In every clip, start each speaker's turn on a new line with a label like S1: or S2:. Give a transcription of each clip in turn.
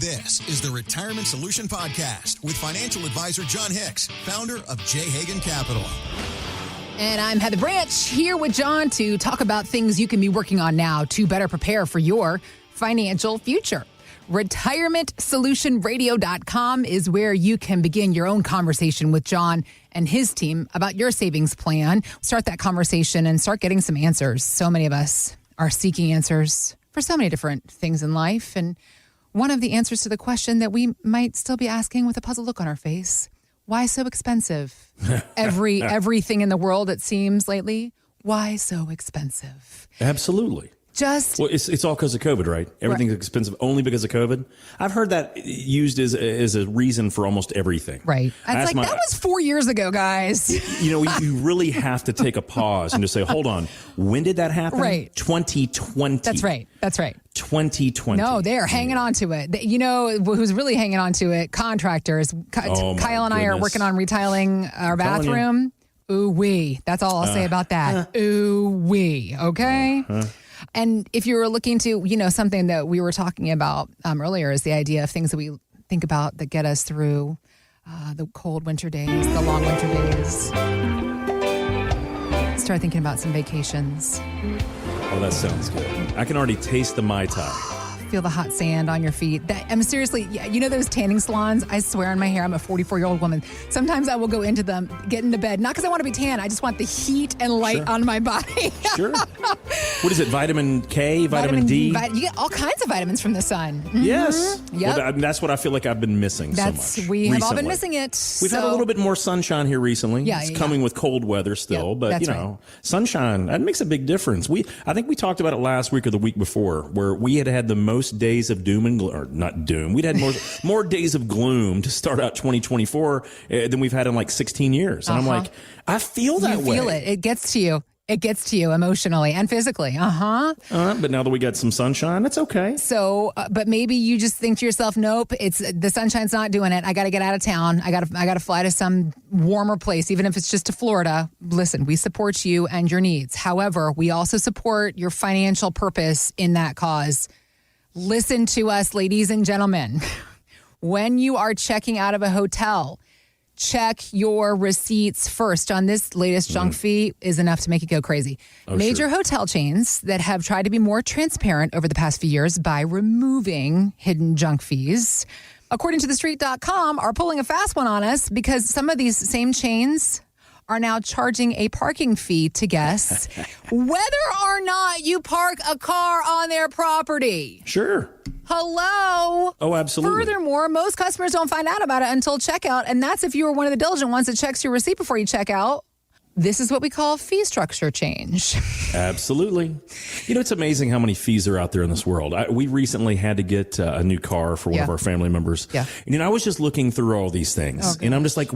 S1: This is the Retirement Solution Podcast with financial advisor John Hicks, founder of J. Hagan Capital.
S2: And I'm Heather Branch here with John to talk about things you can be working on now to better prepare for your financial future. RetirementSolutionRadio.com is where you can begin your own conversation with John and his team about your savings plan. Start that conversation and start getting some answers. So many of us are seeking answers for so many different things in life. And one of the answers to the question that we might still be asking with a puzzled look on our face, why so expensive? Everything in the world, it seems lately, why so expensive?
S3: Absolutely. Well, it's all because of COVID, right? Everything's expensive only because of COVID. I've heard that used as a reason for almost everything.
S2: Right. It's like, that was 4 years ago, guys.
S3: You really have to take a pause and just say, hold on, when did that happen?
S2: Right.
S3: 2020.
S2: That's right.
S3: 2020.
S2: No, they're hanging on to it. You know who's really hanging on to it? Contractors. Kyle and I are working on retiling our bathroom. Ooh-wee. That's all I'll say about that. Ooh-wee. Okay? And if you were looking to, something that we were talking about earlier is the idea of things that we think about that get us through the cold winter days, the long winter days. Start thinking about some vacations.
S3: Oh, that sounds good. I can already taste the Mai Tai.
S2: Feel the hot sand on your feet. I'm seriously, those tanning salons? I swear on my hair, I'm a 44-year-old woman. Sometimes I will go into them, get into bed, not because I want to be tan. I just want the heat and light on my body.
S3: Sure. What is it? Vitamin K, vitamin D?
S2: You get all kinds of vitamins from the sun. Mm-hmm.
S3: Yes.
S2: Yep.
S3: Well, that's what I feel like I've been missing so much.
S2: We have all been missing it.
S3: We've had a little bit more sunshine here recently. It's coming with cold weather still, but sunshine, that makes a big difference. I think we talked about it last week or the week before, where we had the most days of doom and gloom, or not doom. We'd had more days of gloom to start out 2024 than we've had in like 16 years. And I'm like, I feel that way.
S2: You feel it. It gets to you. It gets to you emotionally and physically.
S3: But now that we got some sunshine, that's okay.
S2: So, but maybe you just think to yourself, nope, the sunshine's not doing it. I got to get out of town. I got to fly to some warmer place, even if it's just to Florida. Listen, we support you and your needs. However, we also support your financial purpose in that cause. Listen to us, ladies and gentlemen. When you are checking out of a hotel, check your receipts first. On this latest junk fee is enough to make you go crazy. Major hotel chains that have tried to be more transparent over the past few years by removing hidden junk fees, according to TheStreet.com, are pulling a fast one on us because some of these same chains are now charging a parking fee to guests whether or not you park a car on their property.
S3: Sure.
S2: Hello.
S3: Oh, absolutely.
S2: Furthermore, most customers don't find out about it until checkout, and that's if you were one of the diligent ones that checks your receipt before you check out. This is what we call fee structure change.
S3: Absolutely. It's amazing how many fees are out there in this world. We recently had to get a new car for one of our family members. Yeah. And I was just looking through all these things. And I'm just like,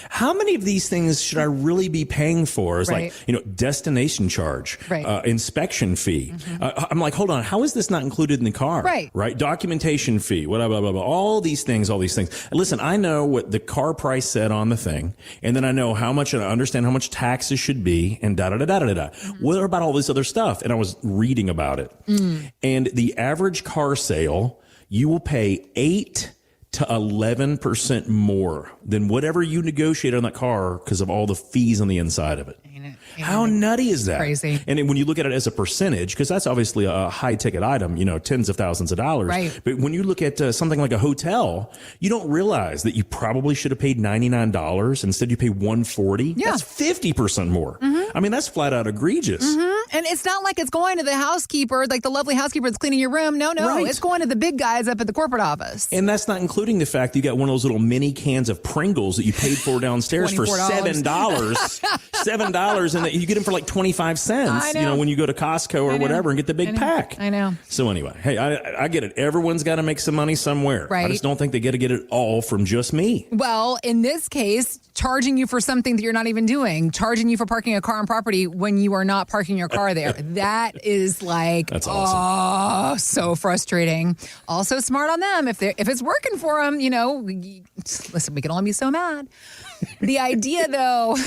S3: how many of these things should I really be paying for? It's like, destination charge, inspection fee. I'm like, hold on, how is this not included in the car? Right. Documentation fee, blah, blah, blah, blah. All these things. Listen, I know what the car price said on the thing. And then I know how much, and I understand how much taxes should be, and da-da-da-da-da-da. What about all this other stuff? And I was reading about it. And the average car sale, you will pay 8 to 11% more than whatever you negotiate on that car because of all the fees on the inside of it. How nutty is that?
S2: Crazy.
S3: And when you look at it as a percentage, because that's obviously a high ticket item, tens of thousands of dollars.
S2: Right.
S3: But when you look at something like a hotel, you don't realize that you probably should have paid $99. Instead, you pay $140.
S2: Yeah.
S3: That's 50% more. I mean, that's flat out egregious.
S2: And it's not like it's going to the housekeeper, like the lovely housekeeper that's cleaning your room. No. Right. It's going to the big guys up at the corporate office.
S3: And that's not including the fact that you got one of those little mini cans of Pringles that you paid for downstairs for $7. $7, and you get them for like 25 cents, when you go to Costco or whatever and get the big pack.
S2: I know.
S3: So anyway, hey, I get it. Everyone's got to make some money somewhere.
S2: Right.
S3: I just don't think they get to get it all from just me.
S2: Well, in this case, charging you for something that you're not even doing, charging you for parking a car on property when you are not parking your car there. That is like,
S3: that's awesome.
S2: So frustrating. Also smart on them. If it's working for them, listen, we can only be so mad. The idea, though,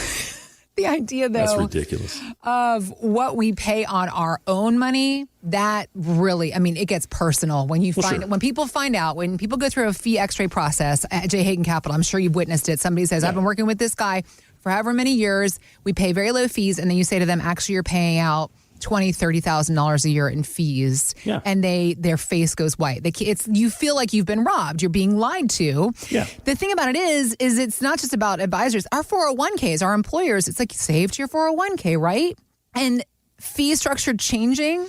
S2: The idea, though,
S3: that's ridiculous,
S2: of what we pay on our own money, that really, I mean, it gets personal when you when people find out, when people go through a fee x-ray process at J. Hagan Capital. I'm sure you've witnessed it. Somebody says, I've been working with this guy for however many years. We pay very low fees. And then you say to them, actually, you're paying out $20,000, $30,000 a year in fees, and their face goes white. You feel like you've been robbed. You're being lied to.
S3: Yeah.
S2: The thing about it is it's not just about advisors. Our 401ks, our employers, it's like save to your 401k, right? And fee structure changing.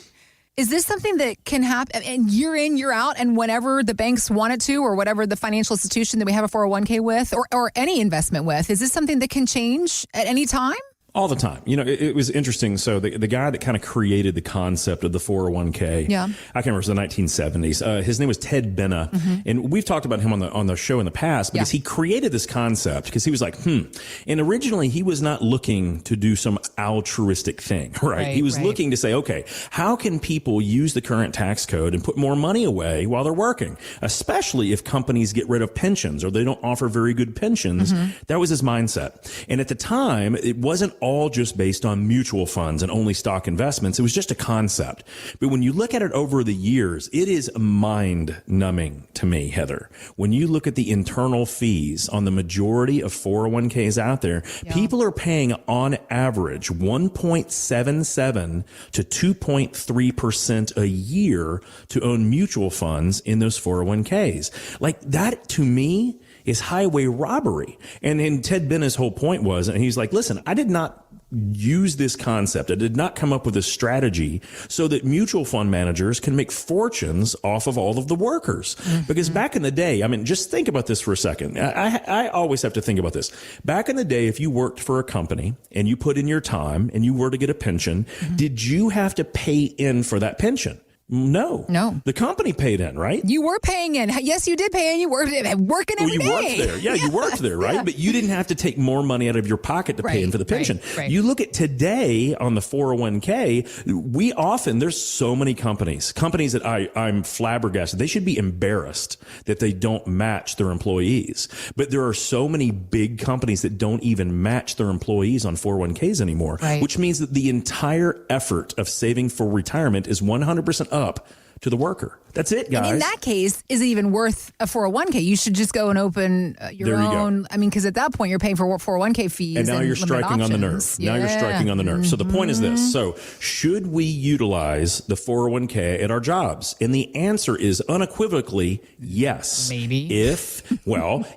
S2: Is this something that can happen and year in, year out, and whenever the banks want it to, or whatever the financial institution that we have a 401k with, or any investment with? Is this something that can change at any time?
S3: All the time. You know, it was interesting. So the guy that kind of created the concept of the 401k, I can't remember, it was the 1970s. His name was Ted Benna. And we've talked about him on the show in the past because he created this concept because he was like, And originally he was not looking to do some altruistic thing, right? He was looking to say, okay, how can people use the current tax code and put more money away while they're working, especially if companies get rid of pensions or they don't offer very good pensions. That was his mindset. And at the time, it wasn't all just based on mutual funds and only stock investments. It was just a concept. But when you look at it over the years, it is mind numbing to me, Heather. When you look at the internal fees on the majority of 401ks out there, people are paying on average 1.77 to 2.3% a year to own mutual funds in those 401ks. Like that to me is highway robbery. And Ted Benna's whole point was, and he's like, listen, I did not use this concept. I did not come up with a strategy so that mutual fund managers can make fortunes off of all of the workers. Because back in the day, I mean, just think about this for a second. I always have to think about this. Back in the day, if you worked for a company and you put in your time and you were to get a pension, did you have to pay in for that pension? No. The company paid in, right?
S2: You were paying in. Yes, you did pay in. You were working every day.
S3: You worked there. Yeah, you worked there, right? But you didn't have to take more money out of your pocket to pay in for the pension. You look at today on the 401k, there's so many companies that I'm flabbergasted. They should be embarrassed that they don't match their employees. But there are so many big companies that don't even match their employees on 401ks anymore, which means that the entire effort of saving for retirement is 100% up to the worker. That's it, guys.
S2: And in that case, is it even worth a 401k? You should just go and open your own. I mean, because at that point, you're paying for 401k fees.
S3: And now you're striking on the nerve. Now you're striking on the nerve. So the point is this. So should we utilize the 401k at our jobs? And the answer is unequivocally yes.
S2: Maybe.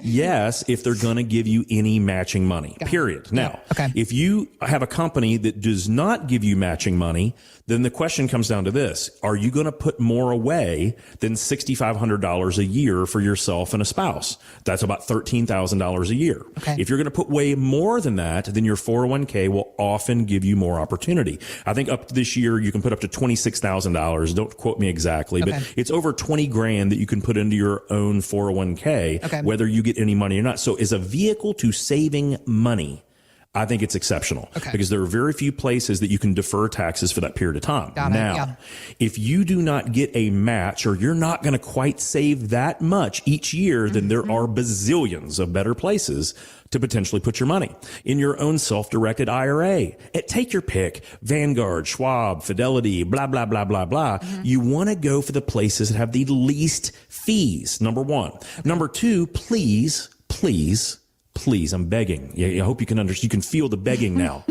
S3: Yes, if they're going to give you any matching money, period. Now, if you have a company that does not give you matching money, then the question comes down to this. Are you going to put more away than $6,500 a year for yourself and a spouse? That's about $13,000 a year. If you're going to put way more than that, then your 401k will often give you more opportunity. I think up to this year, you can put up to $26,000. Don't quote me exactly, but it's over $20,000 that you can put into your own 401k, whether you get any money or not. So as a vehicle to saving money, I think it's exceptional because there are very few places that you can defer taxes for that period of time. If you do not get a match or you're not going to quite save that much each year, then there are bazillions of better places to potentially put your money in your own self-directed IRA. Take your pick, Vanguard, Schwab, Fidelity, blah, blah, blah, blah, blah. You want to go for the places that have the least fees, number one. Number two, please, I'm begging. I hope you can understand. You can feel the begging now.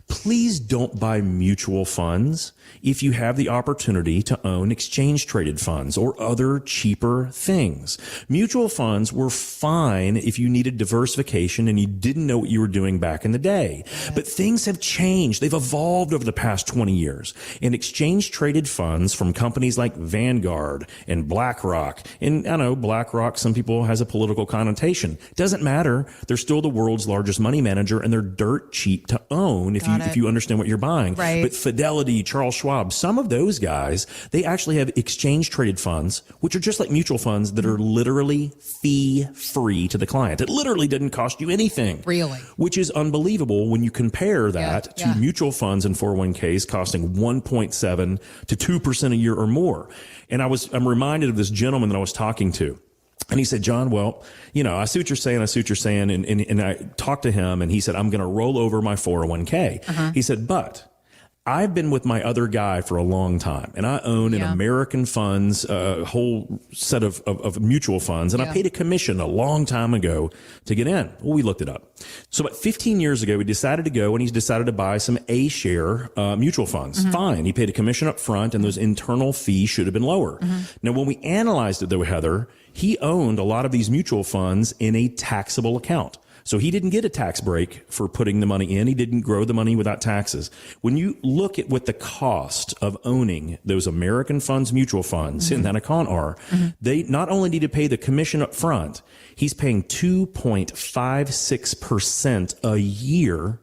S3: Please don't buy mutual funds if you have the opportunity to own exchange traded funds or other cheaper things. Mutual funds were fine if you needed diversification and you didn't know what you were doing back in the day. But things have changed. They've evolved over the past 20 years. And exchange traded funds from companies like Vanguard and BlackRock, and I know BlackRock, some people has a political connotation. Doesn't matter. They're still the world's largest money manager and they're dirt cheap to own if you understand what you're buying. But Fidelity, Charles Schwab, some of those guys, they actually have exchange traded funds, which are just like mutual funds that are literally fee free to the client. It literally didn't cost you anything.
S2: Really?
S3: Which is unbelievable when you compare that to mutual funds and 401ks costing 1.7 to 2% a year or more. And I'm reminded of this gentleman that I was talking to. And he said, John, well, I see what you're saying. And I talked to him and he said, I'm going to roll over my 401k. He said, but I've been with my other guy for a long time, and I own an American funds, a whole set of mutual funds, and I paid a commission a long time ago to get in. Well, we looked it up. So about 15 years ago, we decided to go, and he's decided to buy some A-share mutual funds. Fine. He paid a commission up front, and those internal fees should have been lower. Now, when we analyzed it, though, Heather, he owned a lot of these mutual funds in a taxable account. So he didn't get a tax break for putting the money in. He didn't grow the money without taxes. When you look at what the cost of owning those American funds, mutual funds in that account are, they not only need to pay the commission up front, he's paying 2.56% a year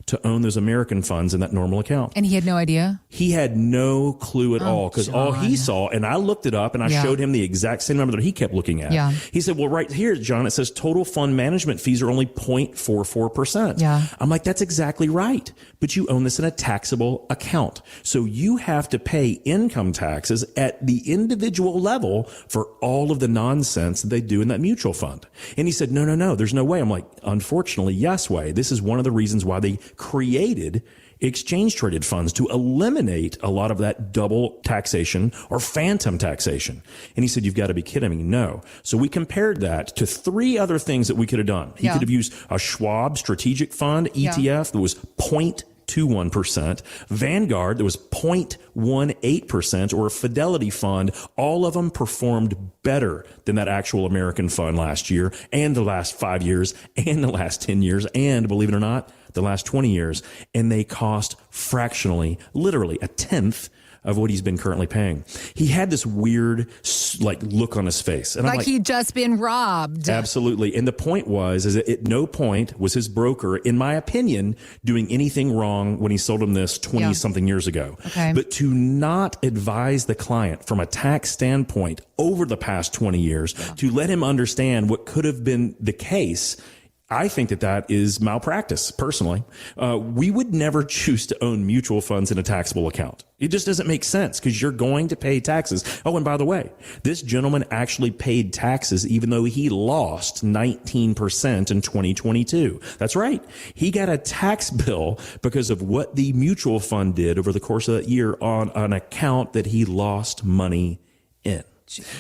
S3: to own those American funds in that normal account.
S2: And he had no idea?
S3: He had no clue at all, because all he saw, and I looked it up and I showed him the exact same number that he kept looking at. He said, well, right here, John, it says total fund management fees are only 0.44%. I'm like, that's exactly right. But you own this in a taxable account. So you have to pay income taxes at the individual level for all of the nonsense that they do in that mutual fund. And he said, no, there's no way. I'm like, unfortunately, yes way. This is one of the reasons why they created exchange traded funds, to eliminate a lot of that double taxation or phantom taxation. And he said, you've got to be kidding me. No. So we compared that to 3 other things that we could have done. He could have used a Schwab strategic fund ETF that was 0.21%, Vanguard that was 0.18%, or a Fidelity fund. All of them performed better than that actual American fund last year, and the last 5 years, and the last 10 years, and believe it or not, the last 20 years. And they cost fractionally, literally a tenth of what he's been currently paying. He had this weird look on his face. And
S2: like he'd just been robbed.
S3: Absolutely. And the point is that at no point was his broker, in my opinion, doing anything wrong when he sold him this 20 something years ago. But to not advise the client from a tax standpoint over the past 20 years, to let him understand what could have been the case, I think that is malpractice, personally. We would never choose to own mutual funds in a taxable account. It just doesn't make sense, because you're going to pay taxes. Oh, and by the way, this gentleman actually paid taxes even though he lost 19% in 2022. That's right. He got a tax bill because of what the mutual fund did over the course of that year on an account that he lost money in.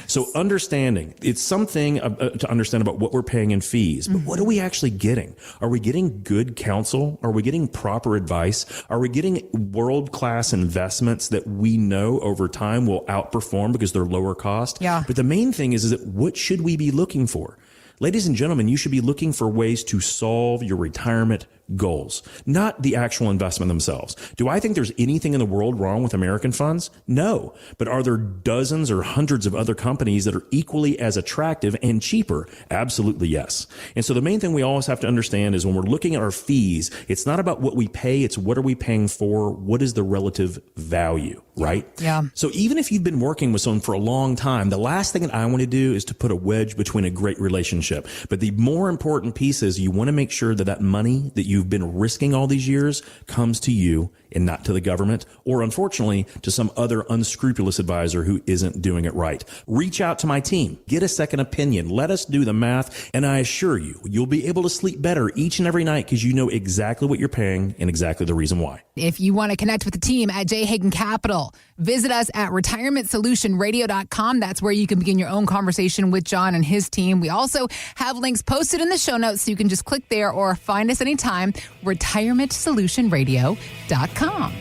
S3: So understanding, it's something to understand about what we're paying in fees, but what are we actually getting? Are we getting good counsel? Are we getting proper advice? Are we getting world-class investments that we know over time will outperform because they're lower cost? But the main thing is that what should we be looking for? Ladies and gentlemen, you should be looking for ways to solve your retirement goals, not the actual investment themselves. Do I think there's anything in the world wrong with American funds? No. But are there dozens or hundreds of other companies that are equally as attractive and cheaper? Absolutely yes. And so the main thing we always have to understand is when we're looking at our fees, it's not about what we pay, it's what are we paying for? What is the relative value, right? So even if you've been working with someone for a long time, the last thing that I want to do is to put a wedge between a great relationship. But the more important piece is you want to make sure that that money that you've been risking all these years comes to you and not to the government, or unfortunately to some other unscrupulous advisor who isn't doing it right. Reach out to my team, get a second opinion, let us do the math, and I assure you, you'll be able to sleep better each and every night because you know exactly what you're paying and exactly the reason why.
S2: If you want to connect with the team at J. Hagan Capital, visit us at retirementsolutionradio.com. That's where you can begin your own conversation with John and his team. We also have links posted in the show notes, so you can just click there or find us anytime, retirementsolutionradio.com.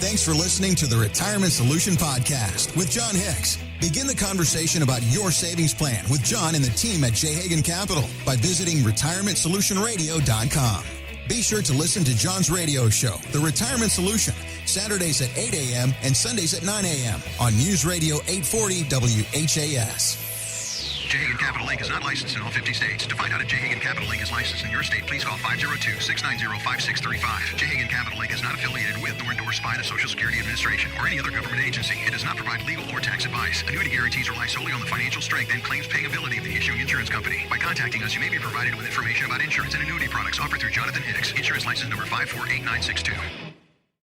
S1: Thanks for listening to the Retirement Solution Podcast with John Hicks. Begin the conversation about your savings plan with John and the team at J. Hagan Capital by visiting retirementsolutionradio.com. Be sure to listen to John's radio show, The Retirement Solution, Saturdays at 8 a.m. and Sundays at 9 a.m. on News Radio 840 WHAS.
S4: J. Hagan Capital Inc. is not licensed in all 50 states. To find out if J. Hagan Capital Inc. is licensed in your state, please call 502-690-5635. J. Hagan Capital Inc. is not affiliated with nor endorsed by the Social Security Administration or any other government agency. It does not provide legal or tax advice. Annuity guarantees rely solely on the financial strength and claims paying ability of the issuing insurance company. By contacting us, you may be provided with information about insurance and annuity products offered through Jonathan Hicks, insurance license number 548962.